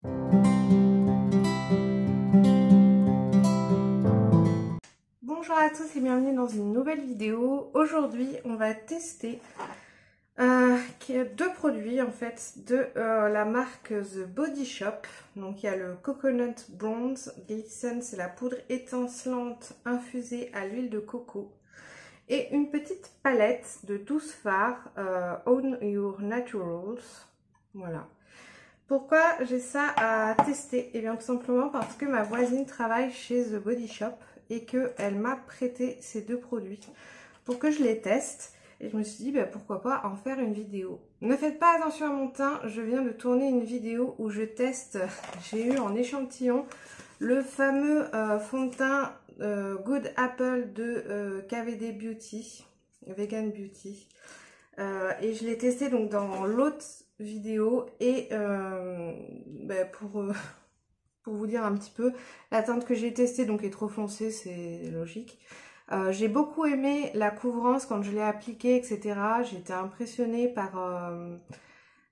Bonjour à tous et bienvenue dans une nouvelle vidéo. Aujourd'hui on va tester deux produits en fait de la marque The Body Shop. Donc il y a le Coconut Bronze Glisten, c'est la poudre étincelante infusée à l'huile de coco. Et une petite palette de 12 fards Own Your Naturals. Voilà. Pourquoi j'ai ça à tester? Et bien tout simplement parce que ma voisine travaille chez The Body Shop et qu'elle m'a prêté ces deux produits pour que je les teste. Et je me suis dit pourquoi pas en faire une vidéo. Ne faites pas attention à mon teint, je viens de tourner une vidéo où je teste, j'ai eu en échantillon le fameux fond de teint Good Apple de KVD Beauty, Vegan Beauty. Et je l'ai testé donc dans l'autre vidéo et pour vous dire un petit peu, la teinte que j'ai testée donc est trop foncée, c'est logique. J'ai beaucoup aimé la couvrance quand je l'ai appliquée, etc. J'étais impressionnée par...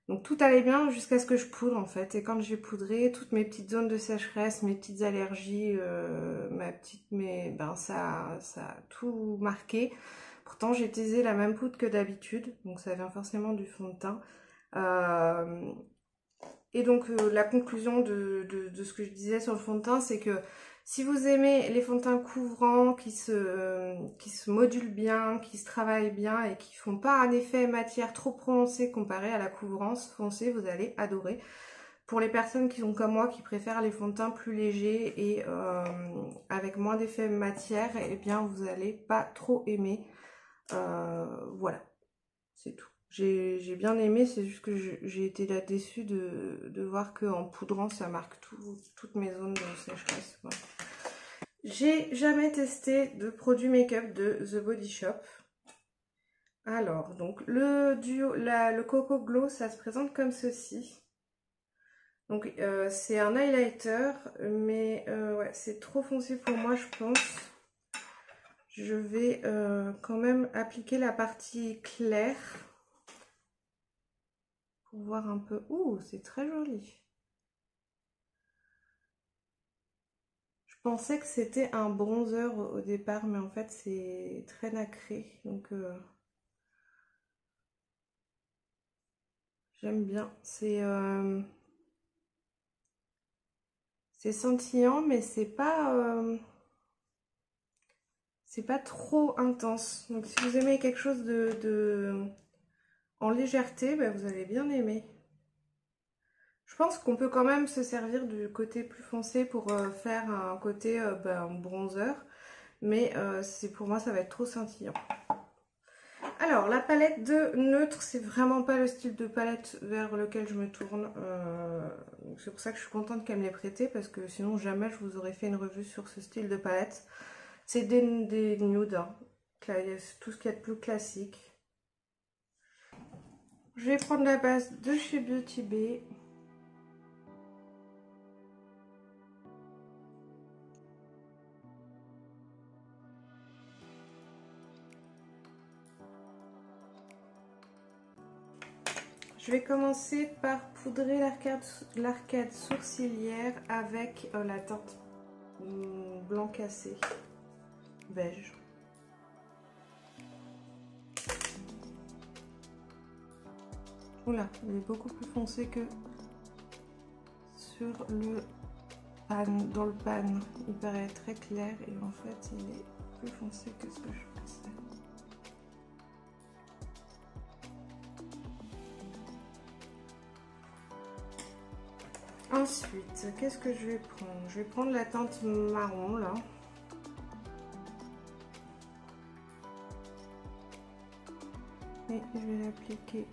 donc tout allait bien jusqu'à ce que je poudre en fait. Et quand j'ai poudré, toutes mes petites zones de sécheresse, mes petites allergies, ça a tout marqué. Pourtant j'ai utilisé la même poudre que d'habitude, donc ça vient forcément du fond de teint. Et donc la conclusion de ce que je disais sur le fond de teint, c'est que si vous aimez les fonds de teint couvrants qui se modulent bien, qui se travaillent bien et qui font pas un effet matière trop prononcé comparé à la couvrance foncée, vous allez adorer. Pour les personnes qui sont comme moi, qui préfèrent les fonds de teint plus légers et avec moins d'effet matière, eh bien vous n'allez pas trop aimer. Voilà, c'est tout. J'ai bien aimé, c'est juste que j'ai été là déçue de voir qu'en poudrant, ça marque toutes mes zones de sécheresse. Voilà. J'ai jamais testé de produit make-up de The Body Shop. Alors, donc le Coco Glow, ça se présente comme ceci. Donc c'est un highlighter, mais ouais, c'est trop foncé pour moi, je pense. Je vais quand même appliquer la partie claire. Pour voir un peu. Ouh, c'est très joli. Je pensais que c'était un bronzer au départ, mais en fait c'est très nacré. Donc j'aime bien. C'est scintillant, mais c'est pas trop intense. Donc si vous aimez quelque chose en légèreté, vous allez bien aimer. Je pense qu'on peut quand même se servir du côté plus foncé pour faire un côté bronzer. Mais pour moi, ça va être trop scintillant. Alors, la palette de neutre, c'est vraiment pas le style de palette vers lequel je me tourne. C'est pour ça que je suis contente qu'elle me l'ait prêté, parce que sinon, jamais je vous aurais fait une revue sur ce style de palette. C'est des nudes, hein. Tout ce qu'il y a de plus classique. Je vais prendre la base de chez Beauty Bay. Je vais commencer par poudrer l'arcade sourcilière avec la teinte blanc cassé, beige. Oula, il est beaucoup plus foncé que sur le pan, dans le pan. Il paraît très clair et en fait il est plus foncé que ce que je pensais. Ensuite, qu'est-ce que je vais prendre? Je vais prendre la teinte marron là. Et je vais l'appliquer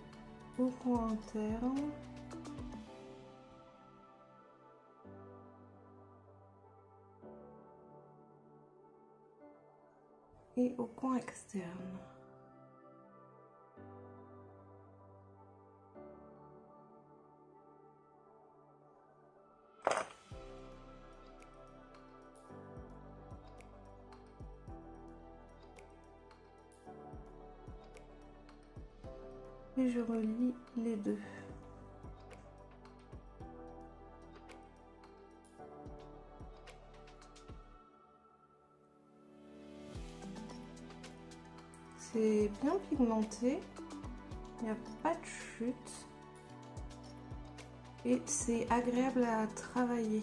au coin interne. Et au coin externe. Et je relie les deux. C'est bien pigmenté, il n'y a pas de chute et c'est agréable à travailler.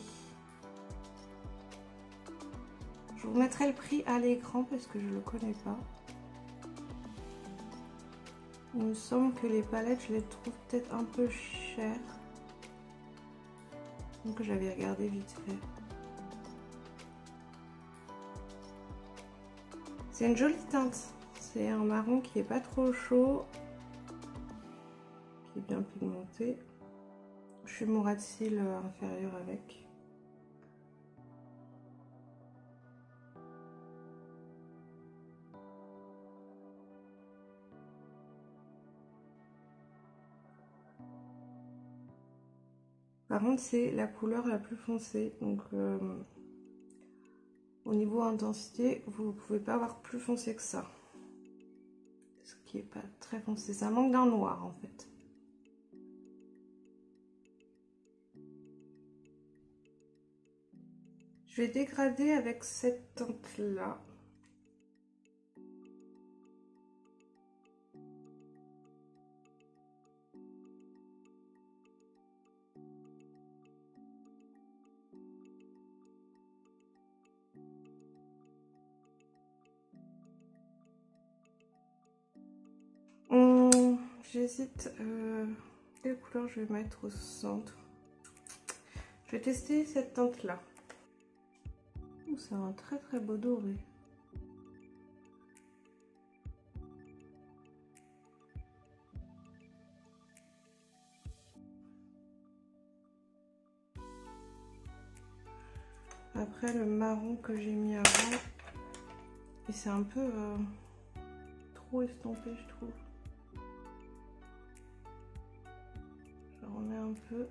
Je vous mettrai le prix à l'écran parce que je ne le connais pas. Il me semble que les palettes, je les trouve peut-être un peu chères. Donc j'avais regardé vite fait. C'est une jolie teinte. C'est un marron qui est pas trop chaud, qui est bien pigmenté. Je suis mon ras de cils inférieur avec. Par contre, c'est la couleur la plus foncée. Donc, au niveau intensité, vous ne pouvez pas avoir plus foncé que ça. Ce qui n'est pas très foncé. Ça manque d'un noir en fait. Je vais dégrader avec cette teinte-là. J'hésite quelle couleur je vais mettre au centre. Je vais tester cette teinte-là. C'est un très très beau doré. Après le marron que j'ai mis avant, et c'est un peu trop estompé je trouve. Je remets un peu.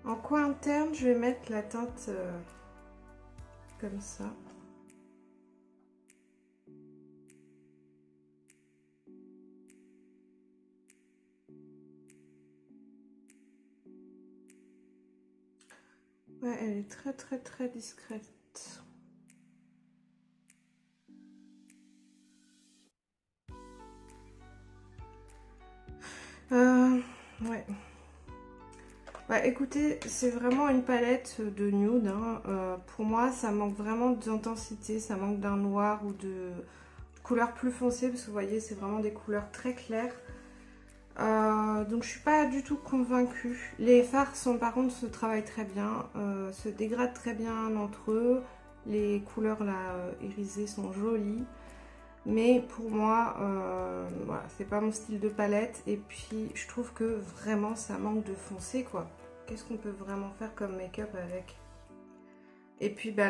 En coin interne, je vais mettre la teinte comme ça. Ouais, elle est très très très discrète. Ouais. Bah écoutez, c'est vraiment une palette de nude. Hein. Pour moi, ça manque vraiment d'intensité, ça manque d'un noir ou de couleurs plus foncées parce que vous voyez, c'est vraiment des couleurs très claires. Donc je suis pas du tout convaincue. Les fards sont par contre se travaillent très bien, se dégradent très bien entre eux. Les couleurs là irisées sont jolies. Mais pour moi, voilà, c'est pas mon style de palette. Et puis, je trouve que vraiment, ça manque de foncé, quoi. Qu'est-ce qu'on peut vraiment faire comme make-up avec? Et puis, bah,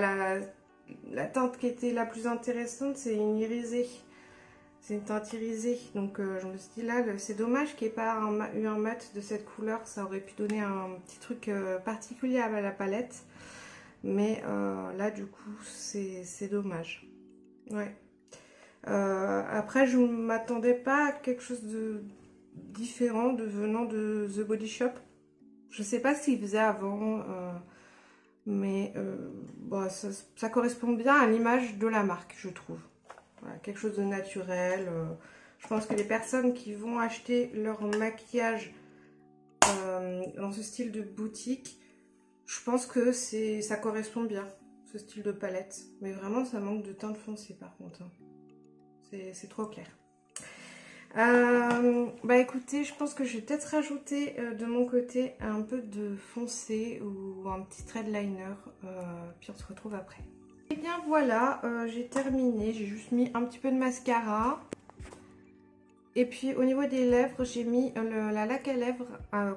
la teinte qui était la plus intéressante, c'est une irisée. C'est une teinte irisée. Donc, je me suis dit, là, c'est dommage qu'il n'y ait pas eu un mat de cette couleur. Ça aurait pu donner un petit truc particulier à la palette. Mais là, du coup, c'est dommage. Ouais. Après, je ne m'attendais pas à quelque chose de différent venant de The Body Shop. Je ne sais pas ce qu'ils faisaient avant, mais bon, ça correspond bien à l'image de la marque, je trouve. Voilà, quelque chose de naturel. Je pense que les personnes qui vont acheter leur maquillage dans ce style de boutique, je pense que ça correspond bien, ce style de palette. Mais vraiment, ça manque de teinte foncée par contre. Hein. C'est trop clair. Bah écoutez, je pense que je vais peut-être rajouter de mon côté un peu de foncé ou un petit thread liner. Puis on se retrouve après. Et bien voilà, j'ai terminé. J'ai juste mis un petit peu de mascara. Et puis au niveau des lèvres, j'ai mis la laque à lèvres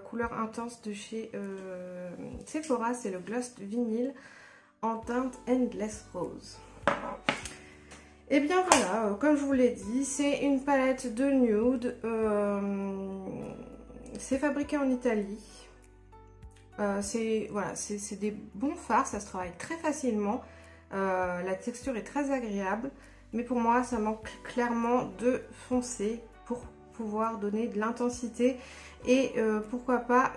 couleur intense de chez Sephora. C'est le Gloss Vinyl en teinte Endless Rose. Et bien voilà, comme je vous l'ai dit, c'est une palette de nude. C'est fabriqué en Italie. C'est des bons fards, ça se travaille très facilement. La texture est très agréable, mais pour moi ça manque clairement de foncé pour pouvoir donner de l'intensité et pourquoi pas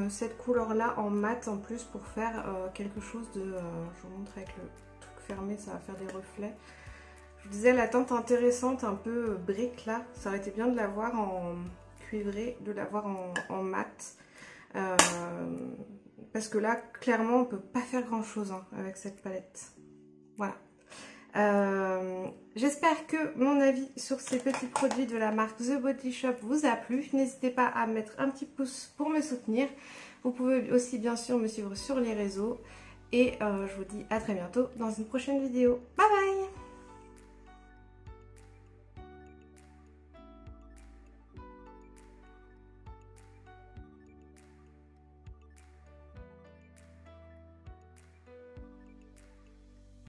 cette couleur là en mat en plus pour faire quelque chose de... je vous montre avec le truc fermé, ça va faire des reflets. Je vous disais la teinte intéressante un peu brique là, ça aurait été bien de l'avoir en cuivré, de l'avoir en mat. Parce que là clairement on peut pas faire grand chose hein, avec cette palette. Voilà. J'espère que mon avis sur ces petits produits de la marque The Body Shop vous a plu. N'hésitez pas à mettre un petit pouce pour me soutenir. Vous pouvez aussi bien sûr me suivre sur les réseaux. Et je vous dis à très bientôt dans une prochaine vidéo. Bye bye!